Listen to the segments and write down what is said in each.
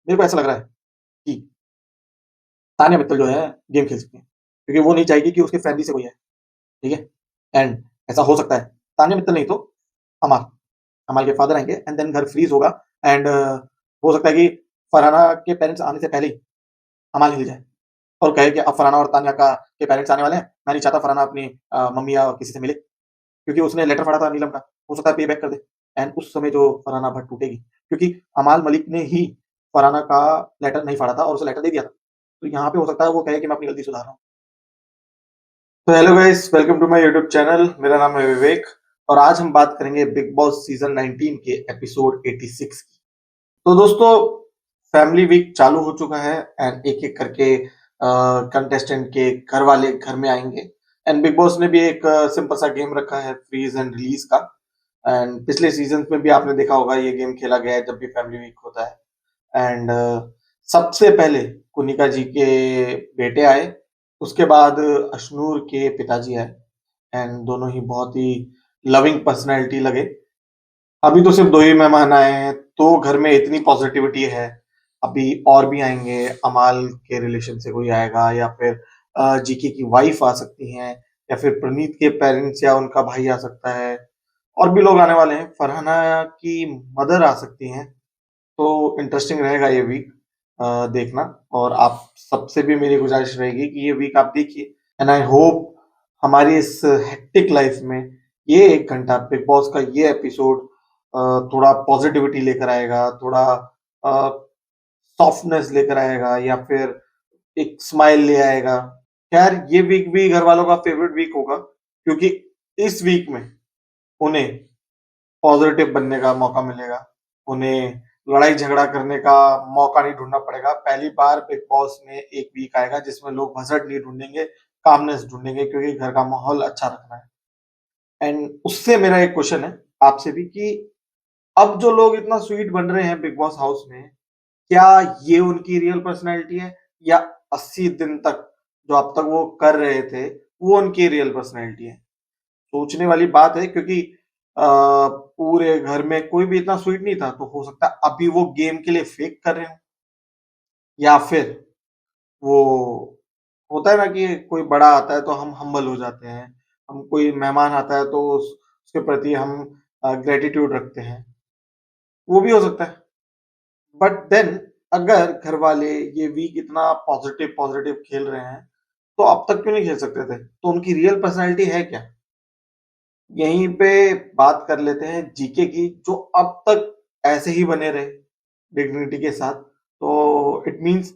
मेरे को ऐसा लग रहा है कि तान्या मित्तल जो है गेम खेल सकती है, क्योंकि वो नहीं चाहेगी कि उसके फैमिली से कोई आए, ठीक है? एंड ऐसा हो सकता है, तान्या मित्तल नहीं तो अमाल, अमाल के फादर आएँगे एंड देन घर फ्रीज़ होगा एंड हो सकता है कि फरहाना के पेरेंट्स आने से पहले ही अमाल हिल जाए और कहे कि अब फरहाना और तान्या का के पेरेंट्स आने वाले हैं, मैं नहीं चाहता फरहाना अपनी मम्मी या किसी से मिले, क्योंकि उसने लेटर पढ़ा था नीलम का, हो सकता है पे बैक कर दे एंड उस समय जो फरहाना भट्ट टूटेगी, क्योंकि अमाल मलिक ने ही फरहाना का लेटर नहीं फाड़ा था और उसे लेटर दे दिया था। तो यहाँ पे हो सकता है वो कहे कि मैं अपनी गलती सुधार रहा हूँ। तो hello guys, welcome to my YouTube channel. मेरा नाम है विवेक और आज हम बात करेंगे बिग बॉस सीजन 19 के एपिसोड 86 की। तो दोस्तों, फैमिली वीक चालू हो चुका है एंड एक-एक करके कंटेस्टेंट के घर वाले घर में आएँगे एंड बिग बॉस ने भी एक सिंपल सा गेम रखा है फ्रीज़ एंड रिलीज़ का एंड पिछले सीज़न्स में भी आपने देखा होगा ये गेम खेला गया है जब भी फैमिली वीक होता है एंड सबसे पहले कुनिका जी के बेटे आए, उसके बाद अशनूर के पिताजी आए एंड दोनों ही बहुत ही लविंग पर्सनैलिटी लगे। अभी तो सिर्फ 2 ही मेहमान आए हैं, तो घर में इतनी पॉज़िटिविटी है। अभी और भी आएँगे, अमाल के रिलेशन से कोई आएगा या फिर जीके की वाइफ़ आ सकती हैं या फिर प्रणीत के पेरेंट्स या उनका भाई आ सकता है। और भी लोग आने वाले हैं, फरहाना की मदर आ सकती हैं। तो इंटरेस्टिंग रहेगा ये वीक देखना और आप सबसे भी मेरी गुज़ारिश रहेगी कि ये वीक आप देखिए एंड आई होप हमारी इस हेक्टिक लाइफ़ में ये 1 घंटा बिग बॉस का ये एपिसोड थोड़ा पॉज़िटिविटी लेकर आएगा, थोड़ा अ, सॉफ्टनेस लेकर आएगा या फिर एक स्माइल ले आएगा। खैर ये वीक भी घरवालों का फ़ेवरेट वीक होगा क्योंकि इस वीक में उन्हें पॉज़िटिव बनने का मौका मिलेगा। उन्हें लड़ाई-झगड़ा करने का मौका नहीं ढूँढना पड़ेगा। पहली बार बिग बॉस में एक वीक आएगा जिसमें लोग भसड़ नहीं ढूँढेंगे, कामनेस ढूँढेंगे क्योंकि घर का माहौल अच्छा रखना है। एंड उससे मेरा एक क्वेश्चन है आपसे भी कि अब जो लोग इतना स्वीट बन रहे हैं बिग बॉस हाउस में, क्या ये उनकी रियल पर्सनैलिटी है या 80 दिन तक जो अब तक वो कर रहे थे, वो उनकी रियल पर्सनैलिटी है? सोचने वाली बात है क्योंकि पूरे घर में कोई भी इतना स्वीट नहीं था, तो हो सकता है अभी वो गेम के लिए फेक कर रहे हों या फिर वो होता है ना कि कोई बड़ा आता है तो हम हम्बल हो जाते हैं, हम कोई मेहमान आता है तो उसके प्रति हम ग्रैटिट्यूड रखते हैं, वो भी हो सकता है। बट देन अगर घर वाले ये वीक इतना पॉजिटिव पॉजिटिव खेल रहे हैं, तो अब तक क्यों नहीं खेल सकते थे? तो उनकी रियल पर्सनैलिटी है क्या? यहीं पे बात कर लेते हैं जीके की, जो अब तक ऐसे ही बने रहे डिग्निटी के साथ। तो इट मीन्स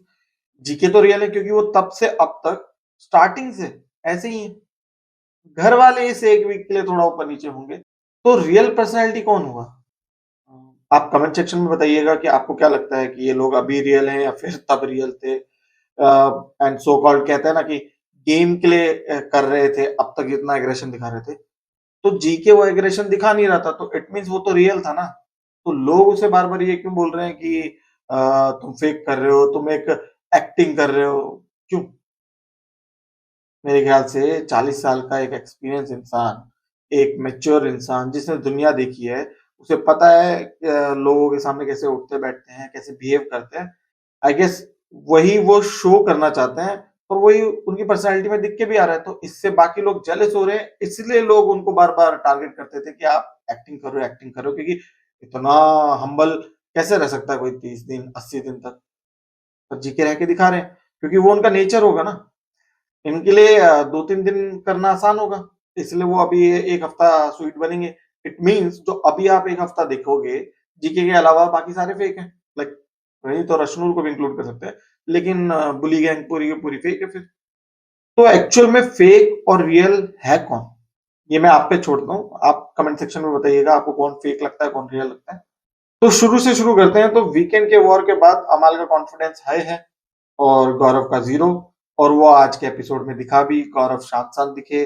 जीके तो रियल है क्योंकि वो तब से अब तक स्टार्टिंग से ऐसे ही हैं। घर वाले इस एक वीक के लिए थोड़ा ऊपर-नीचे होंगे। तो रियल पर्सनैलिटी कौन हुआ? आप कमेंट सेक्शन में बताइएगा कि आपको क्या लगता है कि ये लोग अभी रियल हैं या फिर तब रियल थे? एंड सो कॉल्ड कहते हैं ना कि गेम के लिए कर रहे थे, अब तक इतना एग्रेशन दिखा रहे थे। तो जीके वो एग्रेशन दिखा नहीं रहा था, तो इट मीन्स वो तो रियल था ना। तो लोग उसे बार-बार ये क्यों बोल रहे हैं कि तुम फेक कर रहे हो, तुम एक एक्टिंग कर रहे हो, क्यों? मेरे ख्याल से 40 साल का एक एक्सपीरियंस इंसान, एक मैच्योर इंसान जिसने दुनिया देखी है, उसे पता है लोगों के सामने कैसे उठते-बैठते हैं, कैसे बिहेव करते हैं। आई गेस वही वो शो करना चाहते हैं और वही उनकी पर्सनैलिटी में दिख के भी आ रहा है, तो इससे बाकी लोग जेलस हो रहे हैं, इसलिए लोग उनको बार-बार टारगेट करते थे कि आप एक्टिंग कर रहे हो क्योंकि इतना हम्बल कैसे रह सकता है कोई 30 दिन, 80 दिन तक? पर जी के रह के दिखा रहे हैं, क्योंकि वो उनका नेचर होगा ना। इनके लिए 2-3 दिन करना आसान होगा, इसलिए वो अभी 1 हफ्ता स्वीट बनेंगे। इट मीन्स जो अभी आप 1 हफ्ता देखोगे, जीके के अलावा बाकी सारे फेक हैं। लाइक प्रणीत और अश्नूर को भी इंक्लूड कर सकते हैं, लेकिन बुली गैंग पूरी की पूरी फेक है फिर। तो एक्चुअल में फेक और रियल है कौन? ये मैं आप पे छोड़ता हूँ, आप कमेंट सेक्शन में बताइएगा आपको कौन फेक लगता है, कौन रियल लगता है। तो शुरू से शुरू करते हैं, तो वीकेंड के वॉर के बाद अमाल का कॉन्फिडेंस हाई है और गौरव का 0 और वो आज के एपिसोड में दिखा भी। गौरव शांत-शांत दिखे।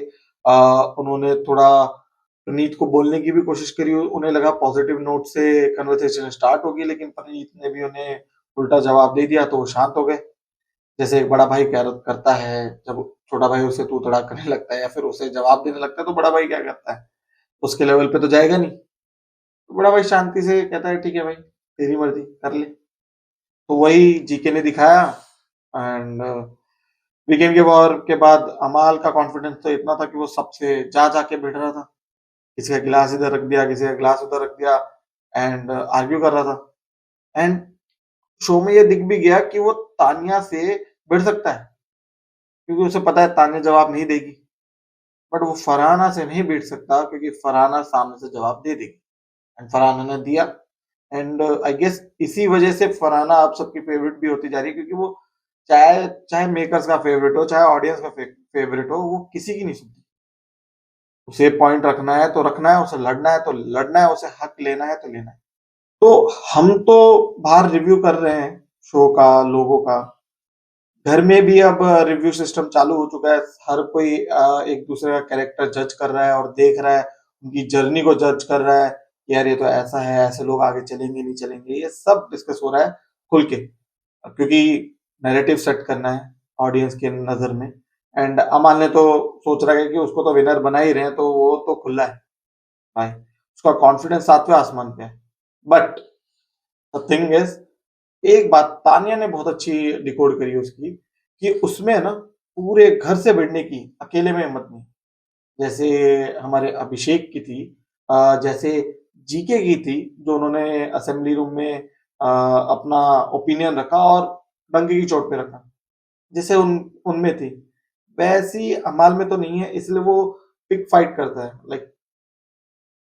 उन्होंने थोड़ा प्रणीत को बोलने की भी कोशिश करी, उन्हें लगा पॉजिटिव नोट से कन्वर्सेशन स्टार्ट होगी, लेकिन प्रणीत ने भी उन्हें उल्टा जवाब दे दिया, तो वो शांत हो गए। जैसे एक बड़ा भाई करता है, जब छोटा भाई उसे तू-तड़ा करने लगता है या फिर उसे जवाब देने लगता है, तो बड़ा भाई क्या करता है? उसके लेवल पे तो जाएगा नहीं। तो बड़ा भाई शांति से कहता है, "ठीक है भाई, तेरी मर्ज़ी, कर ले।" तो वही जीके ने दिखाया। एंड वीकेंड के वॉर के बाद अमाल का कॉन्फिडेंस तो इतना था कि वो सबसे जा के बैठ रहा था। किसी का गिलास इधर रख दिया, किसी का गिलास उधर रख दिया, एंड आर्ग्यू कर रहा था। एंड शो में ये दिख भी गया कि वो तानिया से भिड़ सकता है, क्योंकि उसे पता है तानिया जवाब नहीं देगी। बट वो फरहाना से नहीं भिड़ सकता, क्योंकि फरहाना सामने से जवाब दे देगी। एंड फरहाना ने दिया। एंड आई गेस इसी वजह से फरहाना आप सबकी फेवरेट भी होती जा रही है, क्योंकि वो चाहे चाहे मेकर्स का फेवरेट हो, चाहे ऑडियंस का फेवरेट हो, वो किसी की नहीं सुनती। उसे पॉइंट रखना है तो रखना है, उसे लड़ना है तो लड़ना है, उसे हक लेना है तो लेना है। तो हम तो बाहर रिव्यू कर रहे हैं शो का, लोगों का। घर में भी अब रिव्यू सिस्टम चालू हो चुका है। हर कोई एक दूसरे का कैरेक्टर जज कर रहा है और देख रहा है, उनकी जर्नी को जज कर रहा है कि यार ये तो ऐसा है, ऐसे लोग आगे चलेंगे नहीं चलेंगे, ये सब डिस्कस हो रहा है खुल के, क्योंकि नैरेटिव सेट करना है ऑडियंस के नजर में। एंड अमाल ने तो सोच रहा है कि उसको तो विनर बना ही रहे हैं, तो वो तो खुला है भाई, उसका कॉन्फिडेंस सातवें आसमान पे है। बट द थिंग इज, एक बात तानिया ने बहुत अच्छी डिकोड करी है उसकी, कि उसमें ना पूरे घर से भिड़ने की अकेले में हिम्मत नहीं। जैसे हमारे अभिषेक की थी, जैसे जीके की थी, जो उन्होंने असेंबली रूम में अपना ओपिनियन रखा और डंके की चोट पे रखा, जैसे उनमें थी, वैसी अमाल में तो नहीं है। इसलिए वो पिक फाइट करता है, लाइक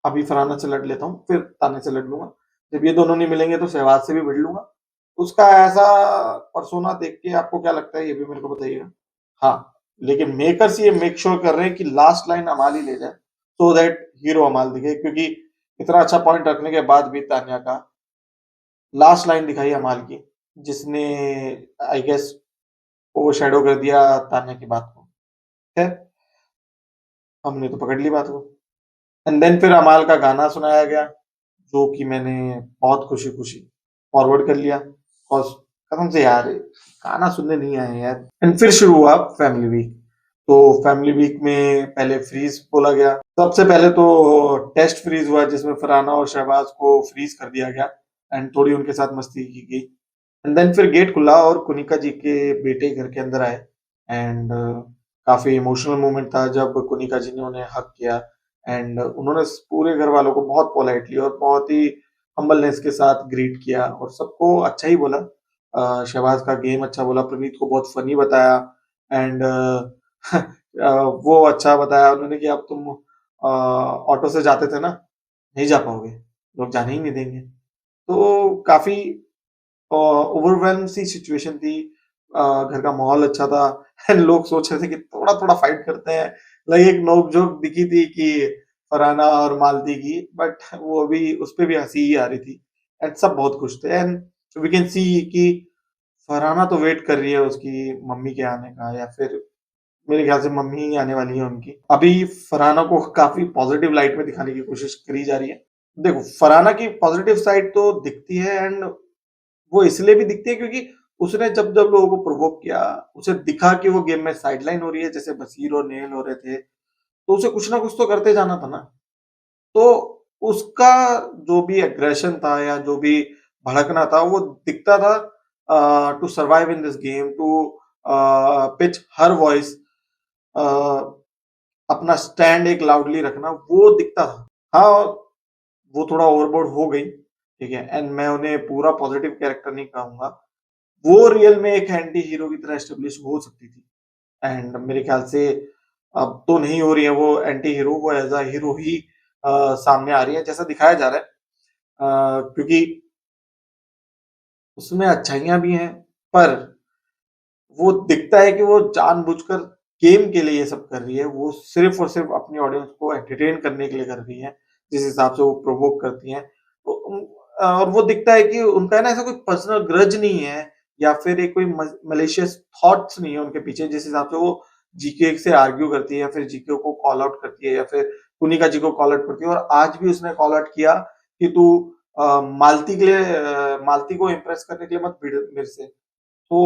अभी फरहाना से लड़ लेता हूँ, फिर ताने से लड़ लूंगा, जब ये दोनों नहीं मिलेंगे तो शहबाज से भी भिड़ लूंगा। उसका ऐसा परसोना देख के आपको क्या लगता है, ये भी मेरे को बताइएगा। हाँ, लेकिन मेकर्स ये मेक श्योर कर रहे हैं कि लास्ट लाइन अमाल ही ले जाए, सो दैट हीरो अमाल दिखे, क्योंकि इतना अच्छा पॉइंट रखने के बाद भी तान्या का लास्ट लाइन दिखाई अमाल की, जिसने आई गेस ओवर शैडो कर दिया तान्या की बात को। खैर, हमने तो पकड़ ली बात को। एंड देन फिर अमाल का गाना सुनाया गया, जो कि मैंने बहुत खुशी-खुशी फॉरवर्ड कर लिया, और कसम से यार गाना सुनने नहीं आए यार। एंड फिर शुरू हुआ फैमिली वीक। तो फैमिली वीक में पहले फ्रीज बोला गया। सबसे पहले तो टेस्ट फ्रीज हुआ, जिसमें फरहाना और शहबाज को फ्रीज कर दिया गया एंड थोड़ी उनके साथ मस्ती की गई। एंड देन फिर गेट खुला और कुनिका जी के बेटे घर के अंदर आए। एंड काफी इमोशनल मोमेंट था जब कुनिका जी ने उन्हें हक किया। एंड उन्होंने पूरे घर वालों को बहुत पोलाइटली और बहुत ही हम्बलनेस के साथ ग्रीट किया, और सबको अच्छा ही बोला। शहबाज का गेम अच्छा बोला, प्रनीत को बहुत फनी बताया। एंड वो अच्छा बताया उन्होंने कि अब तुम ऑटो से जाते थे ना, नहीं जा पाओगे, लोग जाने ही नहीं देंगे। तो काफी ओवरवेल्म सी सिचुएशन थी। घर का माहौल अच्छा था। एंड लोग सोच रहे थे कि थोड़ा-थोड़ा फाइट करते हैं। लाइक एक नोक-झोंक दिखी थी कि फरहाना और मालती की, बट वो भी उसपे भी हँसी ही आ रही थी। एंड सब बहुत खुश थे। एंड वी कैन सी कि फरहाना तो वेट कर रही है उसकी मम्मी के आने का, या फिर मेरे ख्याल से मम्मी ही आने वाली है उनकी। अभी फरहाना को काफ़ी पॉज़िटिव लाइट में दिखाने की कोशिश करी जा रही है। देखो, फरहाना की पॉज़िटिव साइड तो दिखती है, एंड वो इसलिए भी दिखती है क्योंकि उसने जब-जब लोगों को प्रोवोक किया, उसे दिखा कि वो गेम में साइडलाइन हो रही है, जैसे बशीर और नेल हो रहे थे, तो उसे कुछ ना कुछ तो करते जाना था ना। तो उसका जो भी एग्रेशन था या जो भी भड़कना था, वो दिखता था। To survive in this game, to pitch her voice, uh, अपना स्टैंड एक लाउडली रखना, वो दिखता था। हाँ, वो थोड़ा ओवरबोर्ड हो गई, ठीक है? एंड मैं उन्हें पूरा पॉजिटिव कैरेक्टर नहीं कहूँगा। वो रियल में एक एंटी हीरो की तरह एस्टेब्लिश हो सकती थी। एंड मेरे ख्याल से अब तो नहीं हो रही है वो एंटी हीरो, वो एज़ अ हीरो ही सामने आ रही है, जैसा दिखाया जा रहा है। क्योंकि उसमें अच्छाइयाँ भी हैं, पर वो दिखता है कि वो जानबूझकर गेम के लिए ये सब कर रही है। वो सिर्फ़ और सिर्फ़ अपनी ऑडियंस को एंटरटेन करने के लिए कर रही है, जिस हिसाब से वो प्रोवोक करती हैं। तो और वो दिखता है कि उनका है ना ऐसा कोई पर्सनल ग्रज नहीं है, या फिर एक कोई मैलिशियस थॉट्स नहीं है उनके पीछे, जिस हिसाब से वो जीके से आर्ग्यू करती है, या फिर जीके को कॉल आउट करती है, या फिर कुनिका जी को कॉल आउट करती है। और आज भी उसने कॉल आउट किया कि तू मालती के लिए, मालती को इम्प्रेस करने के लिए मत भिड़ मेरे से। तो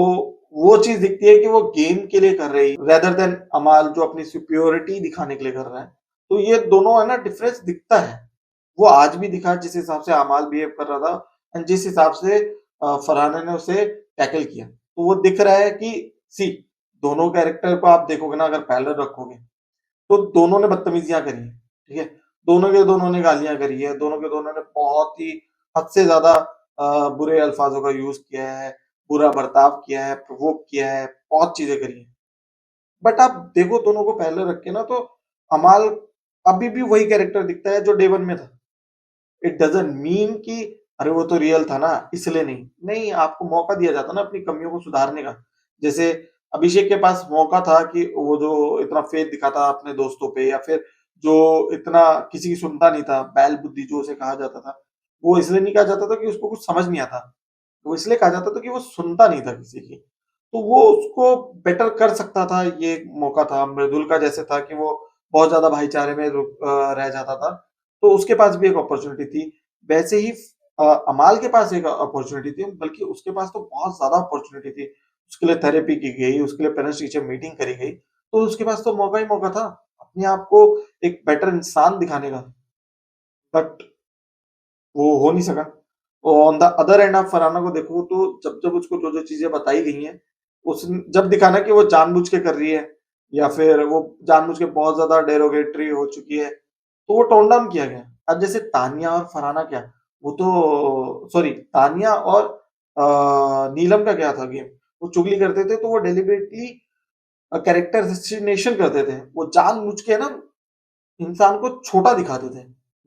वो चीज़ दिखती है कि वो गेम के लिए कर रही रेदर देन अमाल जो अपनी सुपीरियॉरिटी दिखाने के लिए कर रहा है। तो ये दोनों है ना डिफरेंस दिखता है। वो आज भी दिखा जिस हिसाब से अमाल बिहेव कर रहा था, एंड जिस हिसाब से फरहाना ने उसे टैकल किया। तो वो दिख रहा है कि सी दोनों कैरेक्टर को आप देखोगे ना, अगर पैरेलल रखोगे, तो दोनों ने बदतमीजियाँ करी हैं, ठीक है? दोनों के दोनों ने गालियाँ करी है, दोनों के दोनों ने बहुत ही हद से ज़्यादा बुरे अल्फाज़ों का यूज़ किया है, बुरा बर्ताव किया है, प्रोवोक किया है, बहुत चीज़ें करी हैं। बट आप देखो दोनों को पैरेलल रख के ना, तो अमाल अभी भी वही कैरेक्टर दिखता है जो डे 1 में था। इट डज़न्ट मीन कि अरे वो तो रियल था ना इसलिए नहीं। नहीं, आपको मौका दिया जाता ना अपनी कमियों को सुधारने का। जैसे अभिषेक के पास मौका था कि वो जो इतना फेथ दिखाता अपने दोस्तों पे, या फिर जो इतना किसी की सुनता नहीं था, बैल बुद्धि जो उसे कहा जाता था, वो इसलिए नहीं कहा जाता था कि उसको कुछ समझ नहीं आता। वो इसलिए कहा जाता था कि वो सुनता नहीं था किसी की। तो वो उसको बेटर कर सकता था, ये एक मौका था। मृदुल का जैसे था कि वो बहुत ज़्यादा भाईचारे में रह जाता था, तो उसके पास भी एक अपॉर्च्युनिटी थी। वैसे ही अमाल के पास एक अपॉर्च्युनिटी थी, बल्कि उसके पास तो बहुत ज़्यादा अपॉर्च्युनिटी थी। उसके लिए थेरेपी की गई, उसके लिए पेरेंट्स टीचर मीटिंग करी गई, तो उसके पास तो मौका ही मौका था, अपने आप को एक बेटर इंसान दिखाने का। बट वो हो नहीं सका। ऑन द अदर एंड आप फरहाना को देखो, तो जब-जब उसको जो-जो चीज़ें बताई गई हैं, उस जब दिखाना कि वो जानबूझ के कर रही है, या फिर वो जानबूझ के बहुत ज़्यादा डेरोगेटरी हो चुकी है, तो वो टोन डाउन किया गया। अब जैसे तानिया और फरहाना क्या, वो तो सॉरी तानिया और नीलम का क्या था गेम, वो चुगली करते थे तो वो डेलिबरेटली कैरेक्टर असैसिनेशन करते थे। वो जानबूझ के ना इंसान को छोटा दिखाते थे,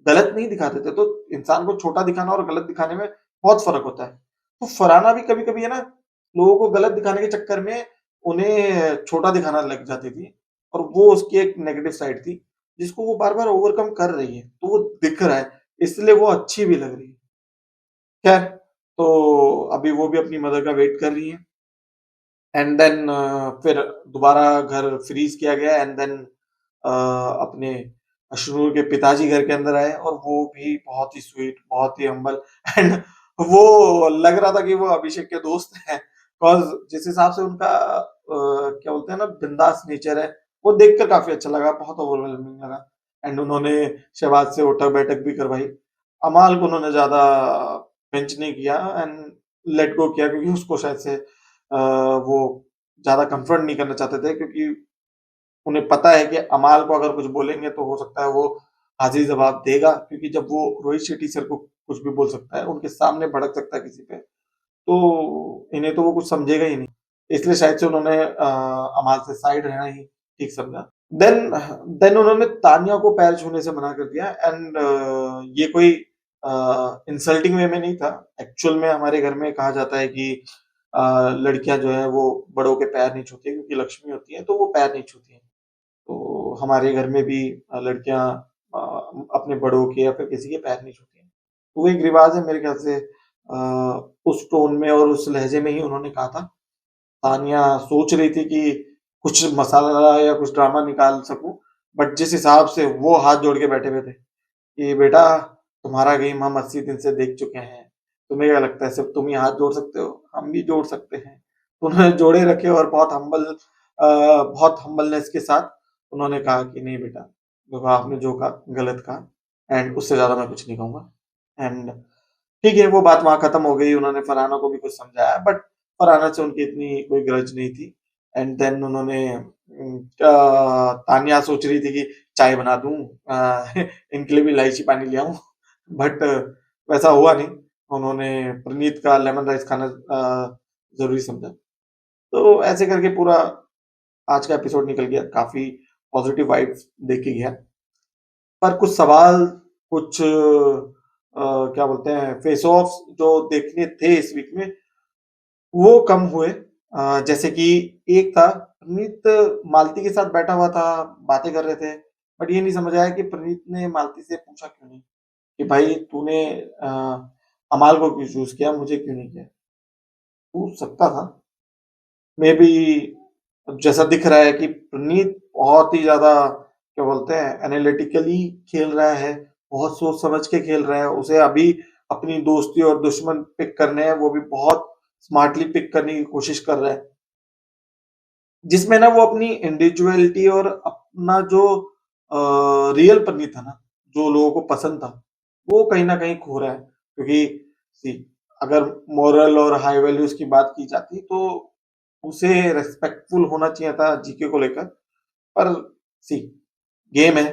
गलत नहीं दिखाते थे। तो इंसान को छोटा दिखाना और गलत दिखाने में बहुत फ़र्क होता है। तो फरहाना भी कभी-कभी है ना, लोगों को गलत दिखाने के चक्कर में उन्हें छोटा दिखाना लग जाती थी, और वो उसकी एक नेगेटिव साइड थी, जिसको वो बार-बार ओवरकम कर रही है, तो वो दिख रहा है, इसलिए वो अच्छी भी लग रही है। खैर, तो अभी वो भी अपनी मदर का वेट कर रही हैं, एंड देन फिर दोबारा घर फ्रीज़ किया गया, एंड देन अपने अशनूर के पिताजी घर के अंदर आए, और वो भी बहुत ही स्वीट, बहुत ही हम्बल एंड वो लग रहा था कि वो अभिषेक के दोस्त हैं, बिकॉज़ जिस हिसाब से उनका क्या बोलते हैं ना बिंदास नेचर है, वो देखकर काफ़ी अच्छा लगा, बहुत ओवरवेलमिंग लगा। एंड उन्होंने शहबाज से उठक-बैठक भी करवाई। अमाल को उन्होंने ज़्यादा पिंच नहीं किया, एंड लेट गो किया, क्योंकि उसको शायद से वो ज़्यादा कन्फ्रंट नहीं करना चाहते थे, क्योंकि उन्हें पता है कि अमाल को अगर कुछ बोलेंगे तो हो सकता है वो हाज़िर-जवाब देगा, क्योंकि जब वो रोहित शेट्टी सर को कुछ भी बोल सकता है, उनके सामने भड़क सकता है किसी पे, तो इन्हें तो वो कुछ समझेगा ही नहीं। इसलिए शायद से उन्होंने अमाल से साइड रहना ही ठीक समझा। देन देन उन्होंने तानिया को पैर छूने से मना कर दिया, एंड ये कोई इंसल्टिंग वे में नहीं था। एक्चुअल में हमारे घर में कहा जाता है कि लड़कियाँ जो हैं वो बड़ों के पैर नहीं छूती हैं, क्योंकि लक्ष्मी होती हैं, तो वो पैर नहीं छूती हैं। तो हमारे घर में भी लड़कियाँ अ, अपने बड़ों के या फिर किसी के पैर नहीं छूती हैं। तो वो एक रिवाज़ है मेरे ख़्याल से, उस टोन में और उस लहज़े में ही उन्होंने कहा था। तानिया सोच रही थी कि कुछ मसाला या कुछ ड्रामा निकाल सकूँ, बट जिस हिसाब से वो हाथ जोड़ के बैठे हुए थे कि बेटा तुम्हारा गेम हम 80 दिन से देख चुके हैं। तुम्हें क्या लगता है सिर्फ़ तुम ही हाथ जोड़ सकते हो? हम भी जोड़ सकते हैं। उन्होंने जोड़े रखे, और बहुत हम्बलनेस के साथ उन्होंने कहा कि नहीं बेटा, देखो आपने जो कहा गलत कहा, एंड उससे ज़्यादा मैं कुछ नहीं कहूँगा। एंड ठीक है, वो बात वहाँ खत्म हो गई। उन्होंने फरहाना को भी कुछ समझाया, बट फरहाना से उनकी इतनी कोई ग्रज नहीं थी। एंड देन उन्होंने तानिया सोच रही थी कि चाय बना दूँ, इनके लिए भी इलायची पानी ले आऊँ, बट वैसा हुआ नहीं। उन्होंने प्रनीत का लेमन राइस खाना ज़रूरी समझा। तो ऐसे करके पूरा आज का एपिसोड निकल गया, काफ़ी पॉज़िटिव वाइब्स देके गया। पर कुछ सवाल, कुछ क्या बोलते हैं फेस ऑफ्स जो देखने थे इस वीक में, वो कम हुए। जैसे कि एक था, प्रणीत मालती के साथ बैठा हुआ था, बातें कर रहे थे, बट ये नहीं समझ आया कि प्रणीत ने मालती से पूछा क्यों नहीं कि भाई तूने अमाल को क्यों चूज़ किया, मुझे क्यों नहीं किया? पूछ सकता था। मेबी जैसा दिख रहा है कि प्रणीत बहुत ही ज़्यादा क्या बोलते हैं एनालिटिकली खेल रहा है, बहुत सोच समझ के खेल रहा है। उसे अभी अपनी दोस्ती और दुश्मन पिक करने हैं, वो भी बहुत स्मार्टली पिक करने की कोशिश कर रहा है। जिसमें ना वो अपनी इंडिविडुअलिटी और अपना जो रियल प्रणीत था ना, जो लोगों को पसंद था, वो कहीं न कहीं खो रहा है। क्योंकि सी अगर मोरल और हाई वैल्यूज की बात की जाती तो उसे रेस्पेक्टफुल होना चाहिए था जीके को लेकर। पर सी गेम है,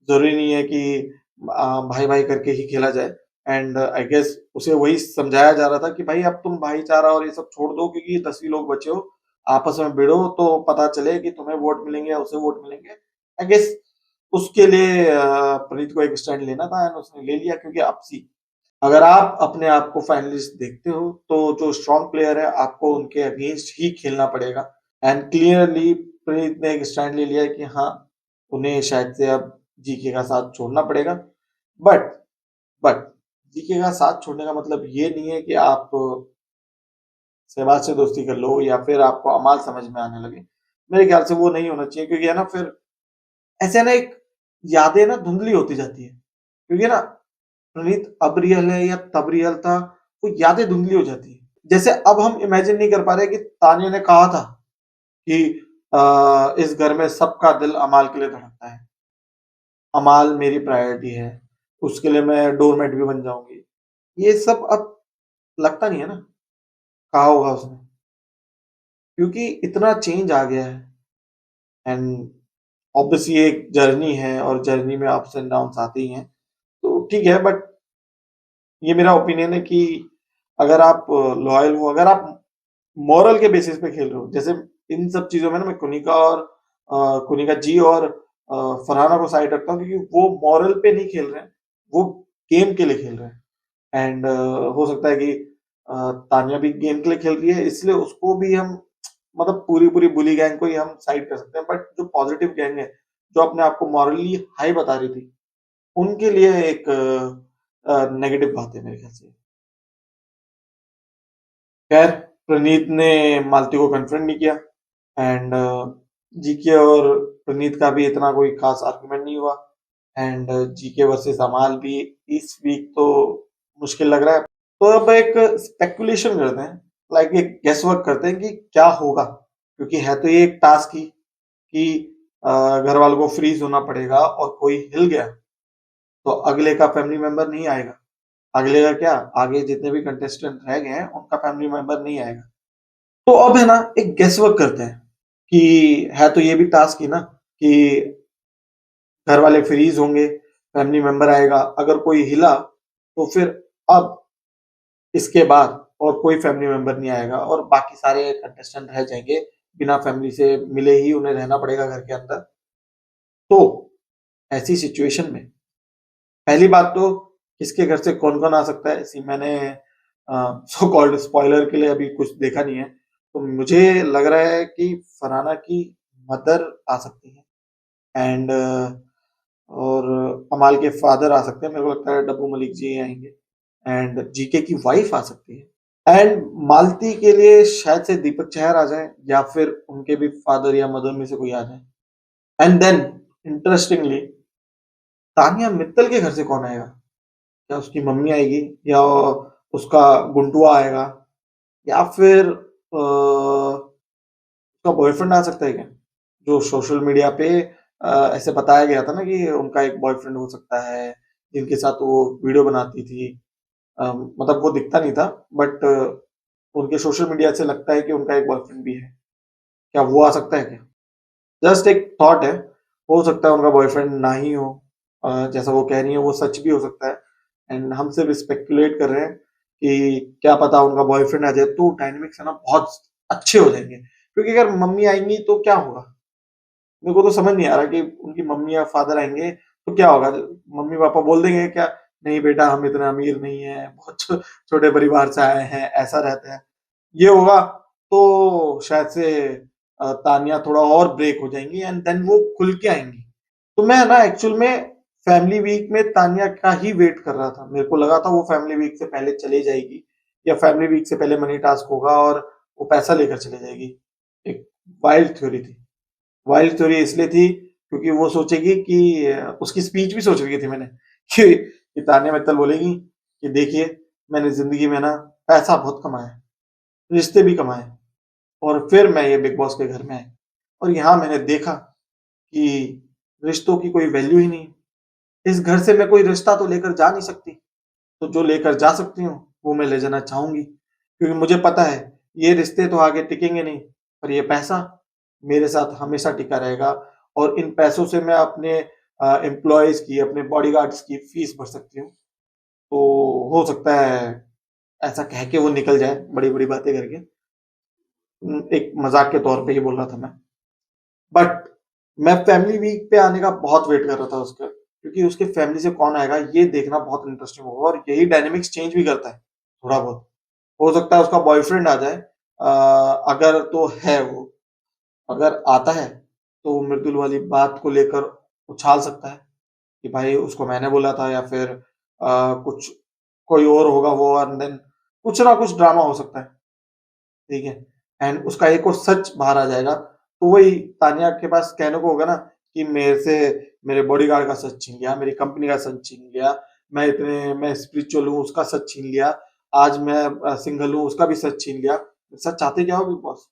जरूरी नहीं है कि भाई भाई करके ही खेला जाए। एंड आई गेस उसे वही समझाया जा रहा था कि भाई अब तुम भाईचारा और ये सब छोड़ दो, क्योंकि 10 ही लोग बचे हो, आपस में भिड़ो तो पता चले कि तुम्हें वोट मिलेंगे या उसे वोट मिलेंगे। आई गेस उसके लिए प्रणीत को एक स्टैंड लेना था एंड उसने ले लिया, क्योंकि अब सी अगर आप अपने आप को फाइनलिस्ट देखते हो तो जो स्ट्रॉन्ग प्लेयर है आपको उनके अगेंस्ट ही खेलना पड़ेगा। एंड क्लियरली प्रीत ने एक स्टैंड ले लिया कि हाँ, उन्हें शायद से अब जीके का साथ छोड़ना पड़ेगा। बट बट जीके का साथ छोड़ने का मतलब ये नहीं है कि आप सहवाग से दोस्ती कर लो या फिर आपको अमाल समझ में आने लगे। मेरे ख्याल से वो नहीं होना चाहिए, क्योंकि है ना फिर ऐसे ना एक यादें ना धुंधली होती जाती है, क्योंकि ना प्रणीत अब रियल है या तब रियल था, वो यादें धुंधली हो जाती है। जैसे अब हम इमेजिन नहीं कर पा रहे कि तानिया ने कहा था कि इस घर में सबका दिल अमाल के लिए धड़कता है, अमाल मेरी प्रायोरिटी है, उसके लिए मैं डोरमेट भी बन जाऊंगी। ये सब अब लगता नहीं है ना, कहा होगा उसने, क्योंकि इतना चेंज आ गया है। एंड ऑब्वियसली एक जर्नी है और जर्नी में अप्स एंड डाउन्स आते ही हैं, तो ठीक है। बट ये मेरा ओपिनियन है कि अगर आप लॉयल हो, अगर आप मॉरल के बेसिस पे खेल रहे हो, जैसे इन सब चीजों में ना मैं कुनिका और कुनिका जी और फरहाना को साइड रखता हूँ, क्योंकि वो मॉरल पे नहीं खेल रहे हैं, वो गेम के लिए खेल रहे हैं। एंड हो सकता है कि तानिया भी गेम के लिए खेल रही है, इसलिए उसको भी हम मतलब पूरी पूरी बुली गैंग को ही हम साइड कर सकते हैं। बट जो पॉजिटिव गैंग है, जो अपने आप को मॉरली हाई बता रही थी, उनके लिए एक नेगेटिव बात है मेरे ख्याल से। खैर, प्रणीत ने मालती को कन्फ्रंट नहीं किया एंड जीके और प्रणीत का भी इतना कोई खास आर्गुमेंट नहीं हुआ। एंड जीके वर्सेस अमाल भी इस वीक तो मुश्किल लग रहा है। तो अब एक स्पेकुलेशन करते हैं, लाइक एक गेस वर्क करते हैं कि क्या होगा, क्योंकि है तो ये एक टास्क ही कि घर वालों को फ्रीज होना पड़ेगा और कोई हिल गया तो अगले का फैमिली मेंबर नहीं आएगा। अगले का क्या, आगे जितने भी कंटेस्टेंट रह गए हैं उनका फैमिली मेंबर नहीं आएगा। तो अब है ना एक गेस वर्क करते हैं कि है तो ये भी टास्क ही ना कि घर वाले फ्रीज होंगे, फैमिली मेंबर आएगा, अगर कोई हिला तो फिर अब इसके बाद और कोई फैमिली मेंबर नहीं आएगा और बाकी सारे कंटेस्टेंट रह जाएंगे, बिना फैमिली से मिले ही उन्हें रहना पड़ेगा घर के अंदर। तो ऐसी सिचुएशन में पहली बात तो किसके घर से कौन कौन आ सकता है, इसी मैंने सो कॉल्ड स्पॉइलर के लिए अभी कुछ देखा नहीं है, तो मुझे लग रहा है कि फरहाना की मदर आ सकती है एंड और अमाल के फादर आ सकते हैं, मेरे को लगता है डब्बू मलिक जी आएंगे एंड जीके की वाइफ आ सकती है एंड मालती के लिए शायद से दीपक चहर आ जाए या फिर उनके भी फादर या मदर में से कोई आ जाए। And then interestingly Tania Mittal के घर से कौन आएगा, क्या उसकी मम्मी आएगी या उसका गुंटुआ आएगा या फिर उसका बॉयफ्रेंड आ सकता है क्या, जो सोशल मीडिया पे ऐसे बताया गया था ना कि उनका एक बॉयफ्रेंड हो सकता है जिनके साथ वो वीडियो बनाती थी। मतलब वो दिखता नहीं था, बट उनके सोशल मीडिया से लगता है कि उनका एक बॉयफ्रेंड भी है, क्या वो आ सकता है क्या? जस्ट एक थॉट है, हो सकता है उनका बॉयफ्रेंड ना ही हो, जैसा वो कह रही है वो सच भी हो सकता है। एंड हम सिर्फ स्पेकुलेट कर रहे हैं कि क्या पता उनका बॉयफ्रेंड आ जाए तो डायनेमिक्स है ना बहुत अच्छे हो जाएंगे, क्योंकि अगर मम्मी आएंगी तो क्या होगा, मेरे को तो समझ नहीं आ रहा कि उनकी मम्मी या फादर आएंगे तो क्या होगा। मम्मी पापा बोल देंगे क्या, नहीं बेटा हम इतने अमीर नहीं है, बहुत छोटे परिवार से आए हैं, ऐसा रहता है, ये होगा। तो शायद से तानिया थोड़ा और ब्रेक हो जाएंगी एंड देन वो खुल के आएंगी। तो मैं ना एक्चुअल में फैमिली वीक में तानिया का ही वेट कर रहा था, मेरे को लगा था वो फैमिली वीक से पहले चली जाएगी या फैमिली वीक से पहले मनी टास्क होगा और वो पैसा लेकर चली जाएगी। एक वाइल्ड थ्योरी थी, वाइल्ड थ्योरी इसलिए थी क्योंकि वो सोचेगी कि उसकी स्पीच भी सोच रही थी मैंने कि तानिया मित्तल बोलेगी कि देखिए मैंने जिंदगी में ना पैसा बहुत कमाया, रिश्ते भी कमाए और फिर मैं ये बिग बॉस के घर में आई और यहाँ मैंने देखा कि रिश्तों की कोई वैल्यू ही नहीं है। इस घर से मैं कोई रिश्ता तो लेकर जा नहीं सकती, तो जो लेकर जा सकती हूँ वो मैं ले जाना चाहूँगी। क्योंकि मुझे पता है ये रिश्ते तो आगे टिकेंगे नहीं, पर ये पैसा मेरे साथ हमेशा टिका रहेगा और इन पैसों से मैं अपने एम्प्लॉइज़ की, अपने बॉडीगार्ड्स की फीस भर सकती हूँ। तो हो सकता है ऐसा कह के वो निकल जाए बड़ी-बड़ी बातें करके। एक मज़ाक के तौर पे ही बोल रहा था मैं। बट मैं फैमिली वीक पे आने का बहुत वेट कर रहा था उसका, क्योंकि उसके फैमिली से कौन आएगा ये देखना बहुत इंटरेस्टिंग होगा और यही डायनामिक्स चेंज भी करता है थोड़ा बहुत। हो सकता है उसका बॉयफ्रेंड आ जाए, अगर तो है वो, अगर आता है तो वो मृदुल वाली बात को लेकर उछाल सकता है कि भाई उसको मैंने बोला था, या फिर कुछ कोई और होगा वो, एंड देन कुछ ना कुछ ड्रामा हो सकता है, ठीक है? एंड उसका एक और सच बाहर आ जाएगा, तो वही तान्या के पास कहने को होगा ना कि मेरे से मेरे बॉडीगार्ड का सच छीन लिया, मेरी कंपनी का सच छीन लिया, मैं स्पिरिचुअल हूँ उसका सच छीन लिया, आज मैं सिंगल हूँ उसका भी सच छीन लिया। सच चाहते क्या हो बिग बॉस?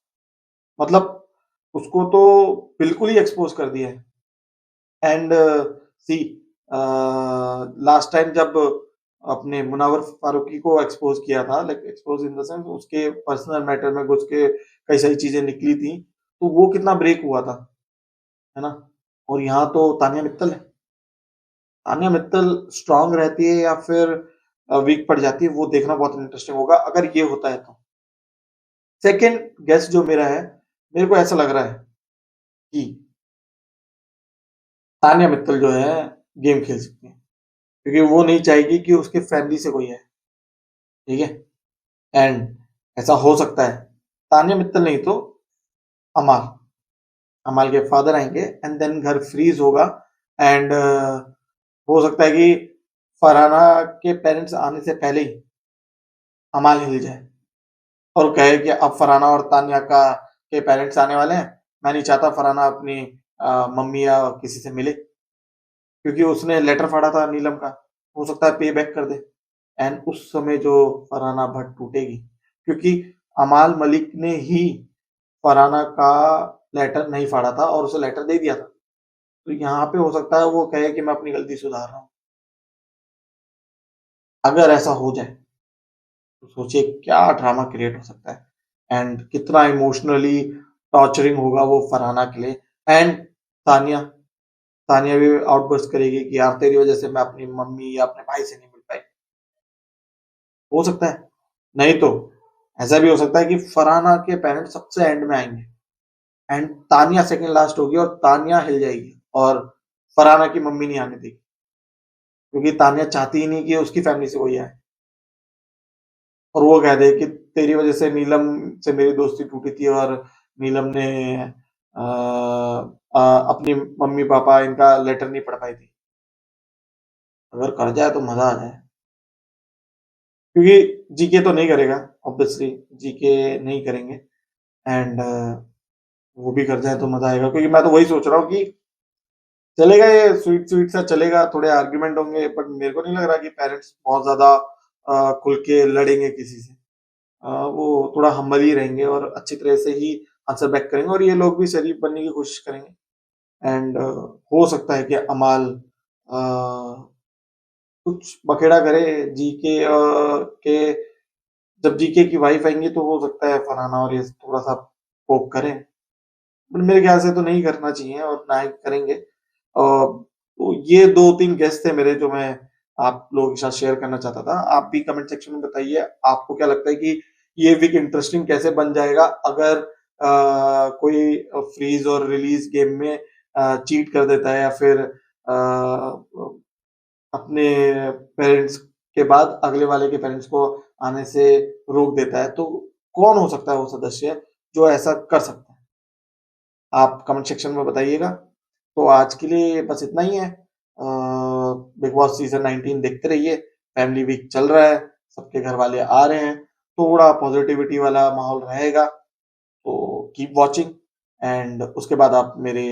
मतलब उसको तो बिल्कुल ही एक्सपोज़ कर दिया है। एंड सी लास्ट टाइम जब अपने मुनावर फारूकी को एक्सपोज़ किया था, like expose in the sense उसके पर्सनल मैटर में घुस के कई सारी चीज़ें निकली थी, तो वो कितना ब्रेक हुआ था, है ना? और यहाँ तो तान्या मित्तल है। तान्या मित्तल स्ट्रॉन्ग रहती है या फिर वीक पड़ जाती है, वो देखना बहुत इंटरेस्टिंग होगा अगर ये होता है तो। सेकंड गेस जो मेरा है, मेरे को ऐसा लग रहा है कि तान्या मित्तल जो है गेम खेल सकती है, क्योंकि वो नहीं चाहेगी कि उसके फैमिली से कोई आए, ठीक है? एंड ऐसा हो सकता है, तान्या मित्तल नहीं तो अमाल, अमाल के फादर आएँगे एंड देन घर फ्रीज़ होगा एंड हो सकता है कि फरहाना के पेरेंट्स आने से पहले ही अमाल हिल जाए और कहे कि अब फरहाना और तान्या का के पेरेंट्स आने वाले हैं, मैं नहीं चाहता फरहाना अपनी मम्मी या किसी से मिले, क्योंकि उसने लेटर फाड़ा था नीलम का, हो सकता है पे बैक कर दे। एंड उस समय जो फरहाना भट्ट टूटेगी, क्योंकि अमाल मलिक ने ही फरहाना का लेटर नहीं फाड़ा था और उसे लेटर दे दिया था। तो यहाँ पे हो सकता है वो कहे कि मैं अपनी गलती सुधार रहा हूँ। अगर ऐसा हो जाए, तो सोचिए क्या ड्रामा क्रिएट हो सकता है एंड कितना इमोशनली टॉर्चरिंग होगा वो फरहाना के लिए। एंड तानिया तानिया भी आउटबर्स्ट करेगी कि यार तेरी वज़ह से मैं अपनी मम्मी या अपने भाई से नहीं मिल पाई। हो सकता है, नहीं तो ऐसा भी हो सकता है कि फरहाना के पेरेंट्स सबसे एंड में आएँगे एंड तानिया सेकंड लास्ट होगी और तानिया हिल जाएगी और फरहाना की मम्मी नहीं आने देगी, क्योंकि तानिया चाहती ही नहीं कि उसकी फैमिली से कोई आए और वो कह दे कि तेरी वज़ह से नीलम से मेरी दोस्ती टूटी थी और नीलम ने अपनी मम्मी-पापा इनका लेटर नहीं पढ़ पाई थी। अगर कर जाए तो मज़ा आ जाए, क्योंकि जीके तो नहीं करेगा, ऑब्वियसली जीके नहीं करेंगे एंड वो भी कर जाए तो मज़ा आएगा, क्योंकि मैं तो वही सोच रहा हूँ कि चलेगा ये स्वीट-स्वीट सा चलेगा, थोड़े आर्गुमेंट होंगे, बट मेरे को नहीं लग रहा कि पेरेंट्स बहुत ज़्यादा खुल के लड़ेंगे किसी से। वो थोड़ा हम्बल ही रहेंगे और अच्छी तरह से ही आंसर बैक करेंगे और ये लोग भी शरीफ बनने की कोशिश करेंगे एंड हो सकता है कि अमाल कुछ बखेड़ा करे जीके के जब जीके की वाइफ आएँगी तो हो सकता है फरहाना और ये थोड़ा-सा पोक करें। बट मेरे ख्याल से तो नहीं करना चाहिए और ना ही करेंगे। तो ये 2-3 गेस थे मेरे जो मैं आप लोगों के साथ शेयर करना चाहता था। आप भी कमेंट सेक्शन में बताइए आपको क्या लगता है कि ये वीक इंटरेस्टिंग कैसे बन जाएगा अगर कोई फ्रीज़ और रिलीज़ गेम में चीट कर देता है या फिर अपने पेरेंट्स के बाद अगले वाले के पेरेंट्स को आने से रोक देता है, तो कौन हो सकता है वो सदस्य जो ऐसा कर सकता है? आप कमेंट सेक्शन में बताइएगा। तो आज के लिए बस इतना ही है। बिग बॉस सीज़न 19 देखते रहिए, फैमिली वीक चल रहा है, सबके घर वाले आ रहे हैं, थोड़ा पॉज़िटिविटी वाला माहौल रहेगा, तो कीप वॉचिंग एंड उसके बाद आप मेरे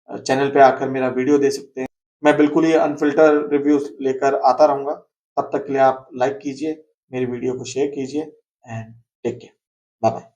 चैनल पे आकर मेरा वीडियो दे सकते हैं। मैं बिल्कुल ही अनफ़िल्टर रिव्यूज़ लेकर आता रहूँगा, तब तक के लिए आप लाइक कीजिए, मेरी वीडियो को शेयर कीजिए and take care. Bye bye.